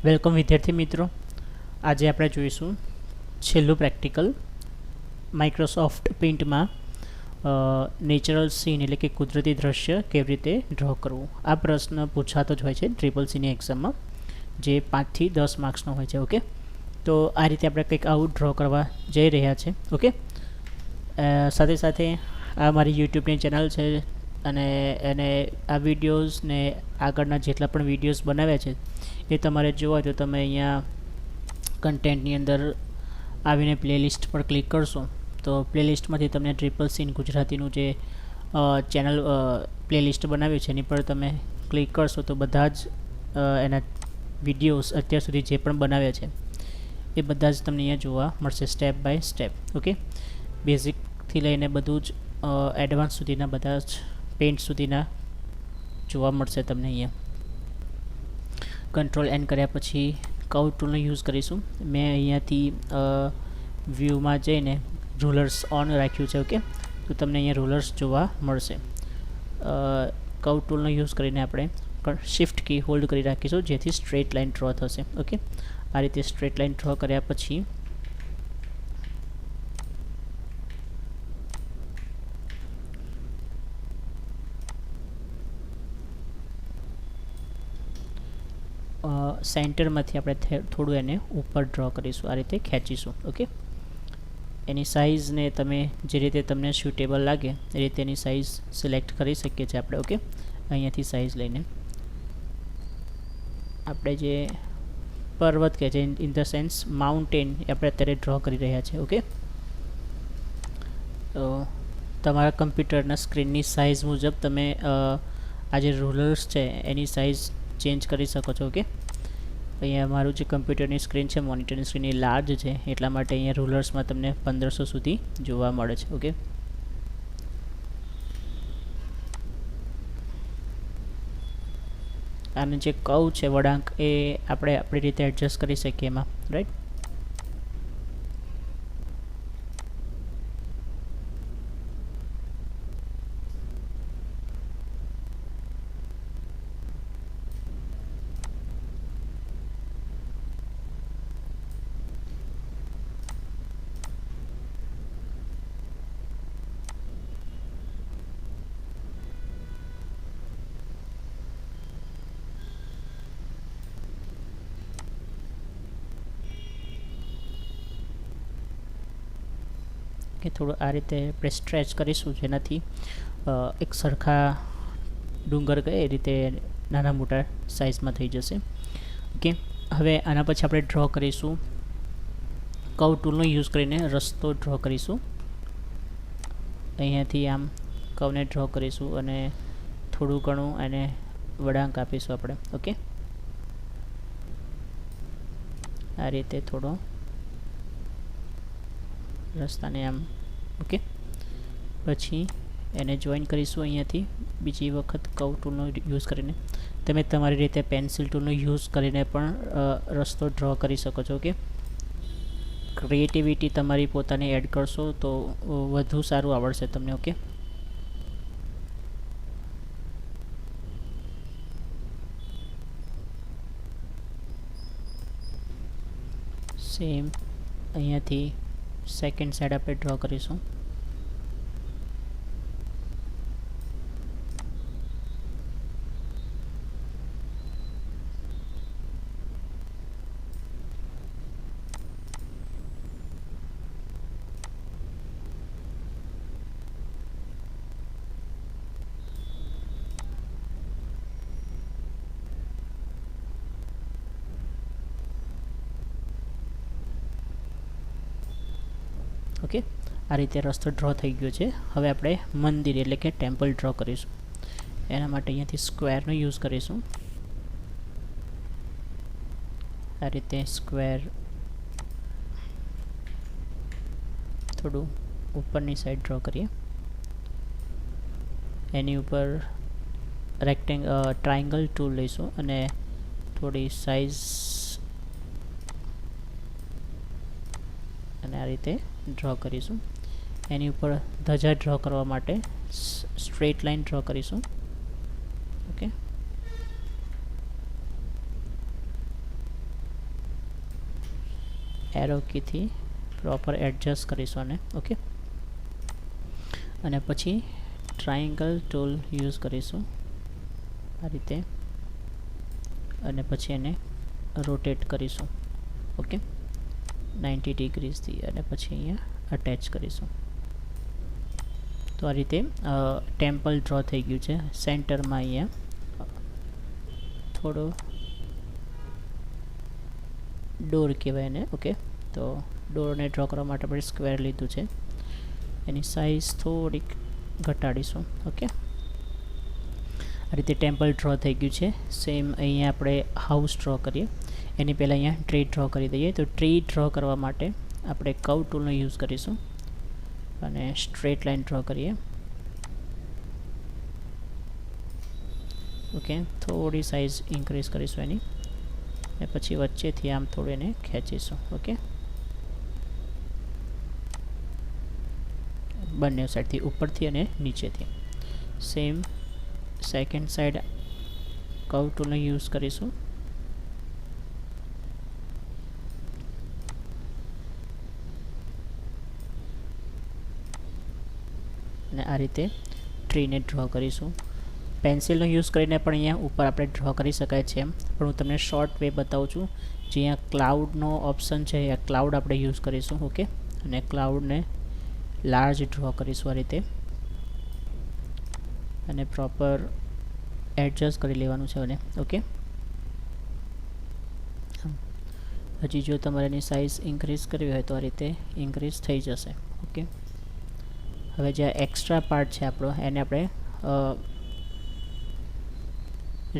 Welcome વિદ્યાર્થી મિત્રો, આજે આપણે જોઈશું છેલ્લું પ્રેક્ટિકલ માઇક્રોસોફ્ટ પેઇન્ટમાં નેચરલ સીન એટલે કે કુદરતી દ્રશ્ય કેવી રીતે ડ્રો કરવું. આ પ્રશ્ન પૂછાતો જ હોય છે ટ્રિપલ સીની એક્ઝામમાં, જે 5 થી 10 માર્ક્સનો હોય છે. ઓકે, તો આ રીતે આપણે કંઈક આવું ડ્રો કરવા જઈ રહ્યા છે. ઓકે, સાથે સાથે આ મારી યુટ્યુબની ચેનલ છે અને આ વિડીયોઝ ને આગળના જેટલા પણ વિડીયોઝ બનાવ્યા છે એ તમારે જોવા તો તમે અહીંયા કન્ટેન્ટની અંદર આવીને પ્લેલિસ્ટ પર ક્લિક કરશો તો પ્લેલિસ્ટમાંથી તમને ટ્રિપલ સીન ગુજરાતીનું જે ચેનલ પ્લેલિસ્ટ બનાવ્યું છે એની પર તમે ક્લિક કરશો તો બધા જ એના વિડીયોઝ અત્યાર સુધી જે પણ બનાવ્યા છે એ બધા જ તમને અહીંયા જોવા મળશે સ્ટેપ બાય સ્ટેપ. ઓકે, બેઝિકથી લઈને બધું જ એડવાન્સ સુધીના બધા જ પેઇન્ટ સુધીના જોવા મળશે તમને અહીંયા. કંટ્રોલ એન કર્યા પછી કર્વ ટૂલનો યુઝ કરીશું. મેં અહીંયાથી વ્યૂમાં જઈને રૂલર્સ ઓન રાખ્યું છે. ઓકે, તો તમને અહીંયા રૂલર્સ જોવા મળશે. કર્વ ટૂલનો યુઝ કરીને આપણે શિફ્ટ કી હોલ્ડ કરી રાખીશું જેથી સ્ટ્રેટ લાઇન ડ્રો થશે. ઓકે, આ રીતે સ્ટ્રેટ લાઇન ડ્રો કર્યા પછી સેન્ટરમાંથી આપણે થોડું એને ઉપર ડ્રો કરીશું, આ રીતે ખેંચીશું. ઓકે, એની સાઇઝને તમે જે રીતે તમને સ્યુટેબલ લાગે એ રીતે એની સાઇઝ સિલેક્ટ કરી શકીએ છીએ આપણે. ઓકે, અહીંયાથી સાઇઝ લઈને આપણે જે પર્વત કહે છે ઇન ધ સેન્સ માઉન્ટેન એ આપણે અત્યારે ડ્રો કરી રહ્યા છીએ. ઓકે, તો તમારા કમ્પ્યુટરના સ્ક્રીનની સાઇઝ મુજબ તમે આ જે રૂલર્સ છે એની સાઇઝ ચેન્જ કરી શકો છો. ઓકે, અહીંયા મારું જે કમ્પ્યુટરની સ્ક્રીન છે મોનિટરની સ્ક્રીન એ લાર્જ છે એટલા માટે અહીંયા રૂલર્સમાં તમને 1500 સુધી જોવા મળે છે. ઓકે, અને જે કર્વ છે વળાંક એ આપણે આપણી રીતે એડજસ્ટ કરી શકીએ એમાં, રાઈટ. કે થોડું આ રીતે આપણે સ્ટ્રેચ કરીશું જેનાથી એક સરખા ડુંગર કહે એ રીતે નાના મોટા સાઇઝમાં થઈ જશે. ઓકે, હવે આના પછી આપણે ડ્રો કરીશું કર્વ ટૂલનો યુઝ કરીને રસ્તો ડ્રો કરીશું. અહીંયાથી આમ કર્વને ડ્રો કરીશું અને થોડું ઘણું એને વળાંક આપીશું આપણે. ઓકે, આ રીતે થોડો રસ્તાને આમ. ઓકે, પછી એને જોઈન કરીશું અહીંયાથી બીજી વખત કર્વ ટૂલનો યુઝ કરીને. તમે તમારી રીતે પેન્સિલ ટૂલનો યુઝ કરીને પણ રસ્તો ડ્રો કરી શકો છો. ઓકે, ક્રિએટિવિટી તમારી પોતાની એડ કરશો તો વધુ સારું આવડશે તમને. ઓકે, સેમ અહીંયાથી સેકન્ડ સાઈડ આપણે ડ્રો કરીશું. ઓકે, આ રીતે રસ્તો ડ્રો થઈ ગયો છે. હવે આપણે મંદિર એટલે કે ટેમ્પલ ડ્રો કરીશું. એના માટે અહીંયાથી સ્ક્વેરનો યુઝ કરીશું. આ રીતે સ્ક્વેર થોડું ઉપરની સાઈડ ડ્રો કરીએ. એની ઉપર ટ્રાયંગલ ટૂલ લઈશું અને થોડી સાઇઝ અને આ રીતે ડ્રો કરીશું. એની ઉપર ધજા ડ્રો કરવા માટે સ્ટ્રેટ લાઇન ડ્રો કરીશું. ઓકે, એરો કીથી પ્રોપર એડજસ્ટ કરીશું આને. ઓકે, અને પછી ટ્રાયંગલ ટૂલ યુઝ કરીશું આ રીતે, અને પછી એને રોટેટ કરીશું. ઓકે, 90 ડિગ્રીથી, અને પછી અહીંયા અટેચ કરીશું. તો આ રીતે ટેમ્પલ ડ્રો થઈ ગયું છે. સેન્ટરમાં અહીંયા થોડો ડોર કહેવાય એને. ઓકે, તો ડોરને ડ્રો કરવા માટે આપણે સ્ક્વેર લીધું છે, એની સાઇઝ થોડીક ઘટાડીશું. ઓકે, આ રીતે ટેમ્પલ ડ્રો થઈ ગયું છે. સેમ અહીંયા આપણે હાઉસ ડ્રો કરીએ એની પહેલાં અહીંયા ટ્રી ડ્રો કરી દઈએ. તો ટ્રી ડ્રો કરવા માટે આપણે કર્વ ટૂલનો યુઝ કરીશું અને સ્ટ્રેટ લાઇન ડ્રો કરીએ. ઓકે, થોડી સાઇઝ ઇન્ક્રીઝ કરીશું એની, અને પછી વચ્ચેથી આમ થોડું એને ખેંચીશું. ઓકે, બંને સાઈડથી, ઉપરથી અને નીચેથી. સેમ સેકન્ડ સાઈડ કર્વ ટૂલનો યુઝ કરીશું. અને આ રીતે ટ્રીને ડ્રો કરીશું. પેન્સિલનો યુઝ કરીને પણ અહીંયા ઉપર આપણે ડ્રો કરી શકાય છે, પણ હું તમને શોર્ટ વે બતાવું છું. જે અહીંયા ક્લાઉડનો ઓપ્શન છે, એ ક્લાઉડ આપણે યુઝ કરીશું. ઓકે, અને ક્લાઉડને લાર્જ ડ્રો કરીશું આ રીતે, અને પ્રોપર એડજસ્ટ કરી લેવાનું છે અને ઓકે. હજી જો તમારે એની સાઇઝ ઇન્ક્રીઝ કરવી હોય તો આ રીતે ઇન્ક્રીઝ થઈ જશે. ઓકે, હવે જે એક્સ્ટ્રા પાર્ટ છે આપણો, એને આપણે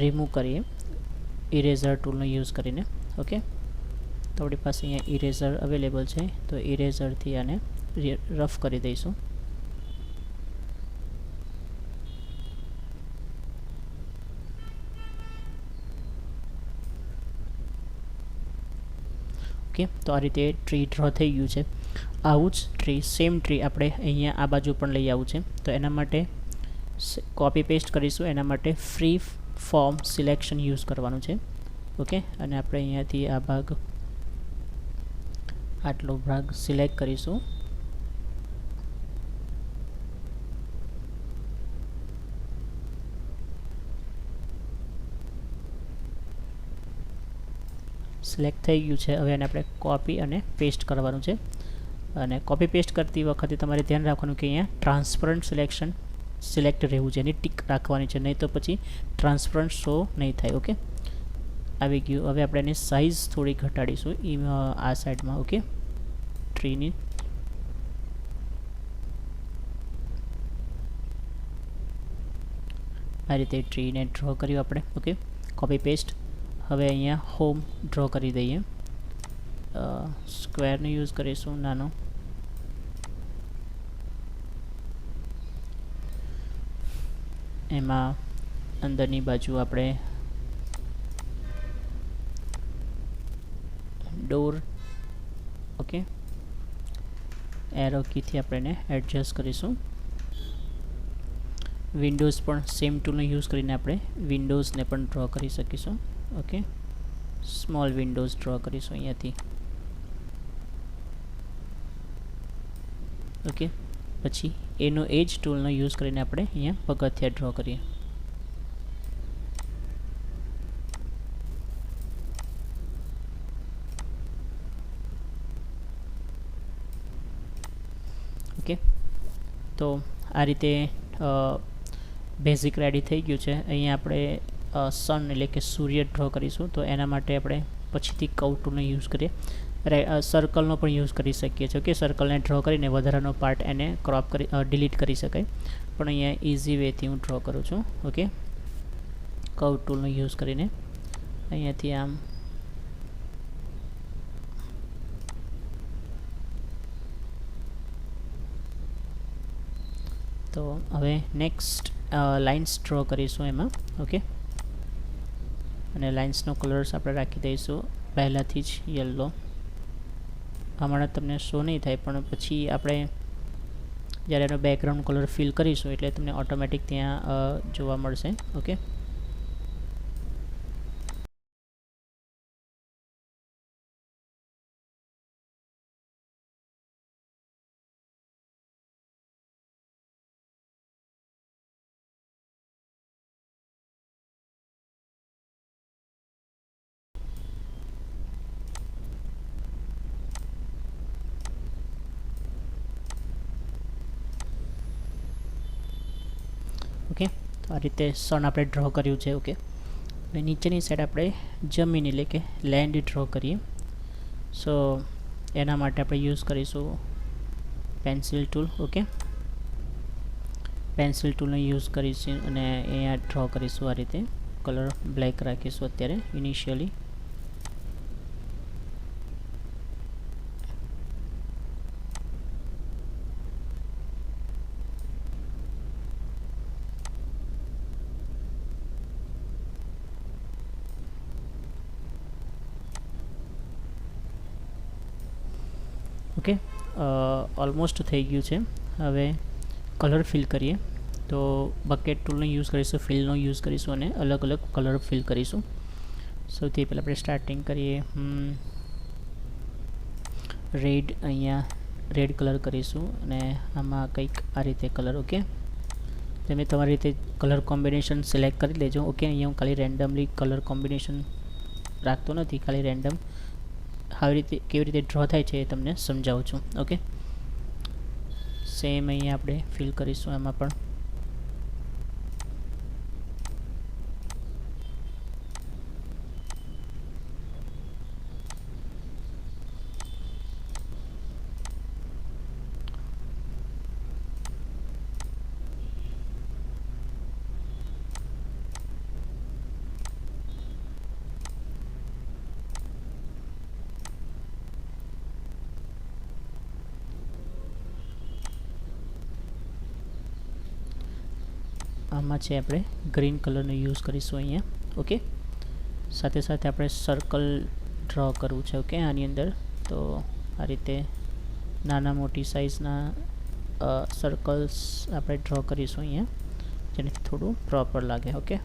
રિમૂવ કરીએ ઇરેઝર ટૂલનો યુઝ કરીને. ઓકે, તો આપણી પાસે અહીંયા ઇરેઝર અવેલેબલ છે, તો ઇરેઝરથી આને રફ કરી દઈશું. ઓકે, તો આ રીતે ટ્રી ડ્રો થઈ ગયું છે. આવું જ ટ્રી, સેમ ટ્રી આપણે અહીંયા આ બાજુ પણ લઈ આવવું છે. તો એના માટે કોપી પેસ્ટ કરીશું. એના માટે ફ્રી ફોર્મ સિલેક્શન યુઝ કરવાનું છે. ઓકે, અને આપણે અહીંયાથી આ ભાગ, આટલો ભાગ સિલેક્ટ કરીશું. સિલેક્ટ થઈ ગયું છે. હવે એને આપણે કોપી અને પેસ્ટ કરવાનું છે. અને કોપી પેસ્ટ કરતી વખતે તમારે ધ્યાન રાખવાનું કે અહીંયા ટ્રાન્સપરન્ટ સિલેક્શન સિલેક્ટ રહેવું છે, એની ટીક રાખવાની છે, નહીં તો પછી ટ્રાન્સપરન્ટ શો નહીં થાય. ઓકે, આવી ગયું. હવે આપણે એની સાઇઝ થોડી ઘટાડીશું આ સાઈડમાં. ઓકે, ટ્રીની આ રીતે ટ્રીને ડ્રો કર્યું આપણે. Okay, copy paste. હવે અહીંયા હોમ ડ્રો કરી દઈએ. સ્ક્વેરનો યુઝ કરીશું નાનો. એમાં અંદરની બાજુ આપણે ડોર. ઓકે, એરો કીથી આપણે એને એડજસ્ટ કરીશું. વિન્ડોઝ પણ સેમ ટૂલનો યુઝ કરીને આપણે વિન્ડોઝને પણ ડ્રો કરી શકીશું. ઓકે, સ્મોલ વિન્ડોઝ ડ્રો કરીશું અહીંયાથી. ઓકે, પછી એનો એજ ટૂલનો યુઝ કરીને આપણે અહીંયા પગથિયા ડ્રો કરીએ. ઓકે, તો આ રીતે બેઝિક રેડી થઈ ગયું છે. અહીંયા આપણે સન એટલે કે સૂર્ય ડ્રો કરીશું. તો એના માટે આપણે પછીથી કર્વ ટૂલનો યુઝ કરીએ. સર્કલનો પણ યુઝ કરી શકીએ છીએ. ઓકે, સર્કલને ડ્રો કરીને વધારાનો પાર્ટ એને ક્રોપ કરી ડિલીટ કરી શકાય, પણ અહીંયા ઇઝી વેથી હું ડ્રો કરું છું. ઓકે, કર્વ ટૂલનો યુઝ કરીને અહીંયાથી આમ તો હવે નેક્સ્ટ લાઇન્સ ડ્રો કરીશું એમાં. ઓકે, અને લાઇન્સનો કલર્સ આપણે રાખી દઈશું પહેલાંથી જ યલો. હમણાં તમને શો નહીં થાય, પણ પછી આપણે જ્યારે એનો બેકગ્રાઉન્ડ કલર ફિલ કરીશું એટલે તમને ઓટોમેટિક ત્યાં જોવા મળશે. ઓકે, તો આ રીતે સન આપણે ડ્રો કર્યું છે. ઓકે, હવે નીચેની સાઈડ આપણે જમીન એટલે કે લેન્ડ ડ્રો કરીએ. સો એના માટે આપણે યુઝ કરીશું પેન્સિલ ટૂલ. ઓકે, પેન્સિલ ટૂલનો યુઝ કરીશું અને અહીંયા ડ્રો કરીશું. આ રીતે કલર બ્લેક રાખીશું અત્યારે ઇનિશિયલી. ઓકે, ઓલમોસ્ટ થઈ ગયું છે. હવે કલર ફિલ કરીએ. તો બકેટ ટૂલનો યુઝ કરીશું, ફિલનો યુઝ કરીશું અને અલગ અલગ કલર ફિલ કરીશું. સૌથી પહેલાં આપણે સ્ટાર્ટિંગ કરીએ રેડ. અહીંયા રેડ કલર કરીશું અને આમાં કંઈક આ રીતે કલર. ઓકે, તમે તમારી રીતે કલર કોમ્બિનેશન સિલેક્ટ કરી લેજો. ઓકે, અહીંયા હું ખાલી રેન્ડમલી કલર કોમ્બિનેશન રાખતો નથી, ખાલી રેન્ડમ આવી રીતે કેવી રીતે ડ્રો થાય છે એ તમને સમજાવું છું. ઓકે, સેમ અહીંયા આપણે ફિલ કરીશું. એમાં પણ આમાં છે આપણે ગ્રીન કલરનો યુઝ કરીશું અહીંયા. ઓકે, સાથે સાથે આપણે સર્કલ ડ્રો કરવું છે. ઓકે, આની અંદર તો આ રીતે નાના મોટી સાઇઝના સર્કલ્સ આપણે ડ્રો કરીશું અહીંયા, જેનાથી થોડું પ્રોપર લાગે. ઓકે,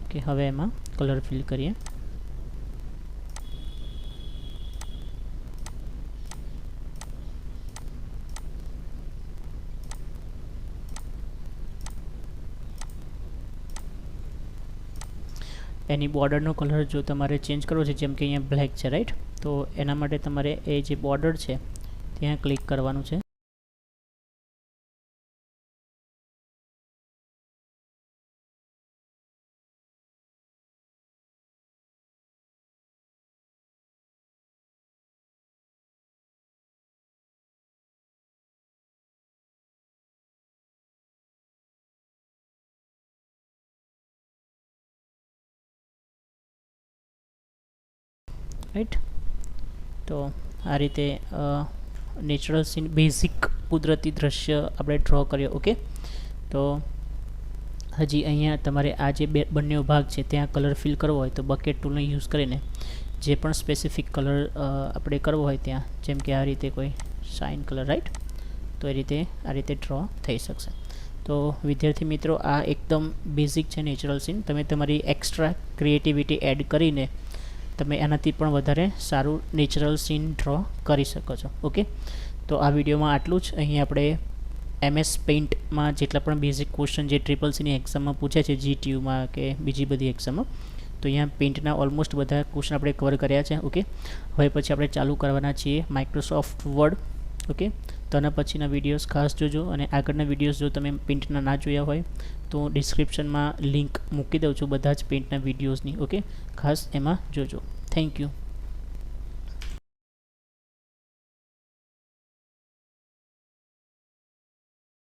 ઓકે, હવે એમાં કલર ફિલ કરીએ. એની બોર્ડરનો કલર જો તમારે ચેન્જ કરવો છે, જેમ કે અહીંયા બ્લેક છે રાઈટ, તો એના માટે તમારે એ જે બોર્ડર છે ત્યાં ક્લિક કરવાનું છે. રાઈટ, તો આ રીતે નેચરલ સીન, બેઝિક કુદરતી દ્રશ્ય આપણે ડ્રો કર્યો. ઓકે, તો હજી અહીંયા તમારે આ જે બંને ભાગ છે ત્યાં કલર ફિલ કરવો હોય તો બકેટ ટૂલનો યુઝ કરીને જે પણ સ્પેસિફિક કલર આપણે કરવો હોય ત્યાં, જેમ કે આ રીતે કોઈ શાઇન કલર રાઈટ, તો એ રીતે આ રીતે ડ્રો થઈ શકશે. તો વિદ્યાર્થી મિત્રો, આ એકદમ બેઝિક છે નેચરલ સીન. તમે તમારી એક્સ્ટ્રા ક્રિએટિવિટી એડ કરીને તમે એનાથી પણ વધારે સારું નેચરલ સીન ડ્રો કરી શકો છો. ઓકે, તો આ વિડીયોમાં આટલું જ. અહીં આપણે MS પેઇન્ટમાં જેટલા પણ બેઝિક ક્વેશ્ચન જે CCCની એક્ઝામમાં પૂછે છે, GTUમાં કે બીજી બધી એક્ઝામમાં, તો અહીંયા પેઇન્ટના ઓલમોસ્ટ બધા ક્વેશ્ચન આપણે કવર કર્યા છે. ઓકે, હવે પછી આપણે ચાલુ કરવાના છીએ માઇક્રોસોફ્ટ વર્ડ. ઓકે, તો આના પછીના વિડીયોઝ ખાસ જોજો, અને આગળના વિડીયોઝ જો તમે પેઇન્ટના ના જોયા હોય તો ડિસ્ક્રિપ્શનમાં લિંક મૂકી દઉં છું બધા જ પેઇન્ટના વિડીયોઝની. ઓકે, ખાસ એમાં જોજો. Thank you.